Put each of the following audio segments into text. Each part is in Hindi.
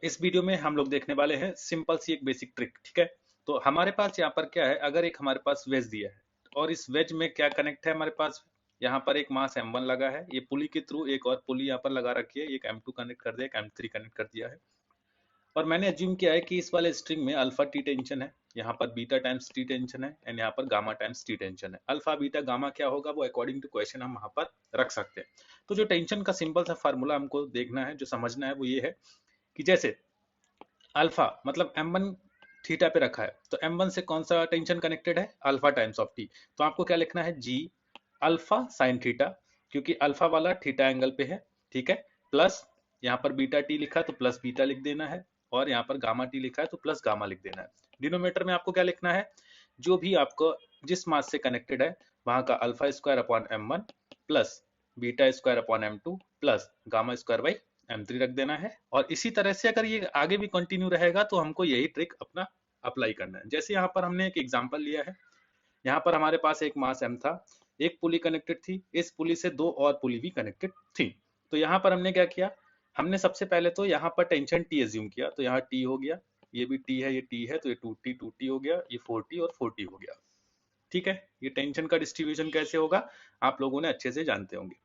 इस वीडियो में हम लोग देखने वाले हैं सिंपल सी एक बेसिक ट्रिक। ठीक है, तो हमारे पास यहाँ पर क्या है, अगर एक हमारे पास वेज दिया है और इस वेज में क्या कनेक्ट है, हमारे पास यहाँ पर एक मास M1 लगा है, ये पुली के थ्रू एक और पुली यहाँ पर लगा रखी है, एक M2 कनेक्ट कर दिया, एक M3 कनेक्ट कर दिया है। और मैंने अज्यूम किया है कि इस वाले स्ट्रिंग में अल्फा टी टेंशन है, यहाँ पर बीटा टाइम्स टी टेंशन है एंड यहाँ पर गामा टाइम्स टी टेंशन है। अल्फा बीटा गामा क्या होगा वो अकॉर्डिंग टू क्वेश्चन हम वहां पर रख सकते हैं। तो जो टेंशन का सिंपल सा फार्मूला हमको देखना है, जो समझना है वो ये है कि जैसे अल्फा मतलब M1 थीटा पे रखा है, तो M1 से कौन सा टेंशन कनेक्टेड है, अल्फा टाइम्स ऑफ टी। तो आपको क्या लिखना है, जी अल्फा साइन थीटा, क्योंकि अल्फा वाला थीटा एंगल पे है। ठीक है, प्लस यहाँ पर बीटा टी लिखा है तो प्लस बीटा लिख देना है, और यहाँ पर गामा टी लिखा है तो प्लस गामा लिख देना है। डिनोमिनेटर में आपको क्या लिखना है, जो भी आपको जिस मास से कनेक्टेड है वहां का alpha square upon M1 plus beta square upon M2 plus gamma square by M3 रख देना है। और इसी तरह से अगर ये आगे भी कंटिन्यू रहेगा तो हमको यही ट्रिक अपना अप्लाई करना है। जैसे यहाँ पर हमने एक एग्जांपल लिया है, यहाँ पर हमारे पास एक मास M था, एक पुली कनेक्टेड थी, इस पुली से दो और पुली भी कनेक्टेड थी। तो यहाँ पर हमने क्या किया, हमने सबसे पहले तो यहाँ पर टेंशन T एज्यूम किया, तो यहाँ T हो गया, ये भी T है, ये T है, तो ये 2T हो गया, ये 4T और 4T हो गया। ठीक है, ये टेंशन का डिस्ट्रीब्यूशन कैसे होगा आप लोगों ने अच्छे से जानते होंगे।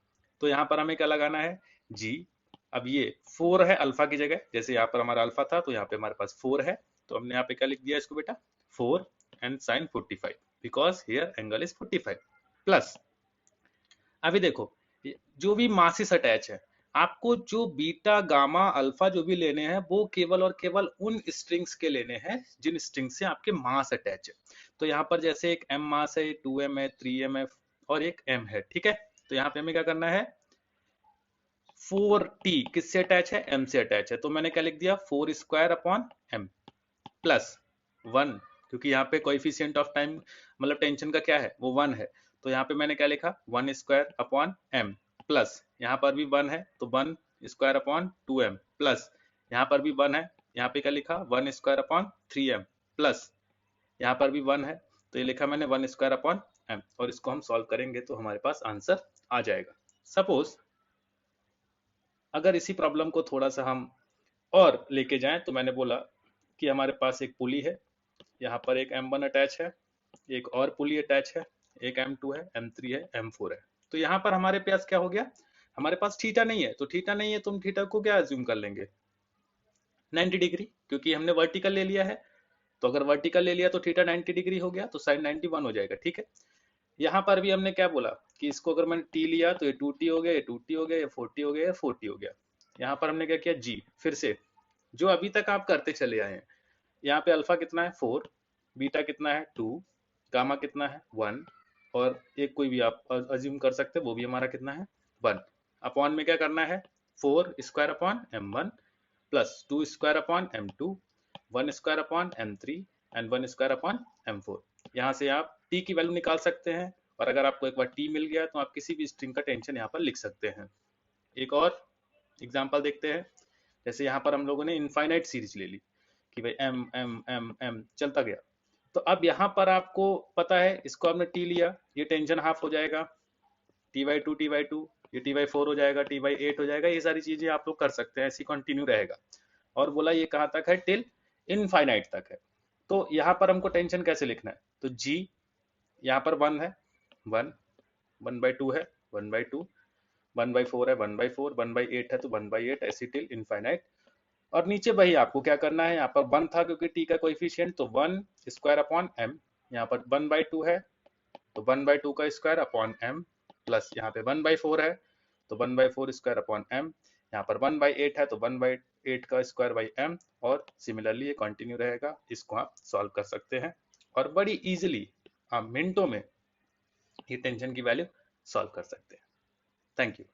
तो यहाँ पर हमें क्या लगाना है, जी। अब ये 4 है अल्फा की जगह, जैसे यहाँ पर हमारा अल्फा था तो यहाँ पे हमारे पास 4 है, तो हमने यहाँ पे क्या लिख दिया इसको बेटा, 4 and sine 45 because here angle is 45 plus. अभी देखो, जो भी मासेस अटैच है, आपको जो बीटा गामा अल्फा जो भी लेने हैं वो केवल और केवल उन स्ट्रिंग्स के लेने हैं जिन स्ट्रिंग से आपके मास अटैच है। तो यहाँ पर जैसे एक M मास है, 2M है, 3M है और एक M है। ठीक है, तो यहाँ पे हमें क्या करना है, 4T किससे अटैच है, M से अटैच है, तो मैंने क्या लिख दिया, 4 स्क्वायर अपॉन M प्लस 1, क्योंकि यहाँ पे कोएफिशिएंट ऑफ टाइम मतलब टेंशन का क्या है वो 1 है, तो यहाँ पे मैंने क्या लिखा, 1 स्क्वायर अपॉन M प्लस यहाँ पर भी 1 है तो 1 स्क्वायर अपॉन 2M प्लस यहाँ पर भी 1 है, यहाँ पे क्या लिखा, 1 स्क्वायर अपॉन 3M प्लस यहाँ पर भी 1 है, तो ये लिखा मैंने 1 स्क्वायर अपॉन M, और इसको हम सॉल्व करेंगे तो हमारे पास आंसर आ जाएगा। सपोज अगर इसी प्रॉब्लम को थोड़ा सा हम और लेके जाएं, तो मैंने बोला कि हमारे पास एक पुली है, यहाँ पर एक M1 अटैच है, एक और पुली अटैच है, एक M2 है, M3 है, M4 है। तो यहाँ पर हमारे पास क्या हो गया, हमारे पास थीटा नहीं है, तो थीटा नहीं है तो हम थीटा को क्या अज्यूम कर लेंगे, 90 डिग्री, क्योंकि हमने वर्टिकल ले लिया है। तो अगर वर्टिकल ले लिया तो थीटा 90 डिग्री हो गया, तो साइन 91 हो जाएगा। ठीक है, यहाँ पर भी हमने क्या बोला कि इसको अगर मैंने टी लिया तो ये 2T हो गया, ये 2T हो गया, ये 4T हो गया, ये 4T हो गया। यहाँ पर हमने क्या किया, जी फिर से जो अभी तक आप करते चले आए हैं, यहाँ पे अल्फा कितना है 4, बीटा कितना है 2, गामा कितना है 1, और एक कोई भी आप अज्यूम कर सकते हैं वो भी हमारा कितना है 1। अपॉन में क्या करना है, 4 square upon M1 plus 2 square upon M2, 1 square upon M3 and 1 square upon M4। यहाँ से आप t की वैल्यू निकाल सकते हैं, और अगर आपको एक बार t मिल गया तो आप किसी भी स्ट्रिंग का टेंशन यहाँ पर लिख सकते हैं। एक और एग्जांपल देखते हैं, जैसे यहाँ पर हम लोगों ने इनफाइनाइट सीरीज ले ली कि भाई m m m m चलता गया, तो अब यहाँ पर आपको पता है इसको आपने t लिया, ये टेंशन हाफ हो जाएगा, t/2 t/2, ये t/4 हो जाएगा, t/8 हो जाएगा, ये सारी चीजें आप लोग कर सकते हैं, ऐसी कंटिन्यू रहेगा। और बोला ये कहाँ तक है, टिल इनफाइनाइट तक है। तो यहाँ पर हमको टेंशन कैसे लिखना है, तो g यहाँ पर 1 है, 1 1/2 है, 1/2, 1/4 है, 1/4, 1/8 है तो 1/8, ऐसी टिल इनफाइनाइट। और नीचे वही आपको क्या करना है, यहाँ पर 1 था क्योंकि t का कोएफिशिएंट, तो 1 स्क्वायर अपॉन m, यहाँ पर 1/2 है तो 1/2 का स्क्वायर अपॉन m प्लस यहाँ पे 1/4 है तो 1/4 स्क्वायर अपॉन m, यहाँ पर 1/8 है तो 1/8 का स्क्वायर बाई m, और सिमिलरली ये कंटिन्यू रहेगा। इसको आप सॉल्व कर सकते हैं और बड़ी इजीली आप मिनटों में ये टेंशन की वैल्यू सॉल्व कर सकते हैं। Thank you.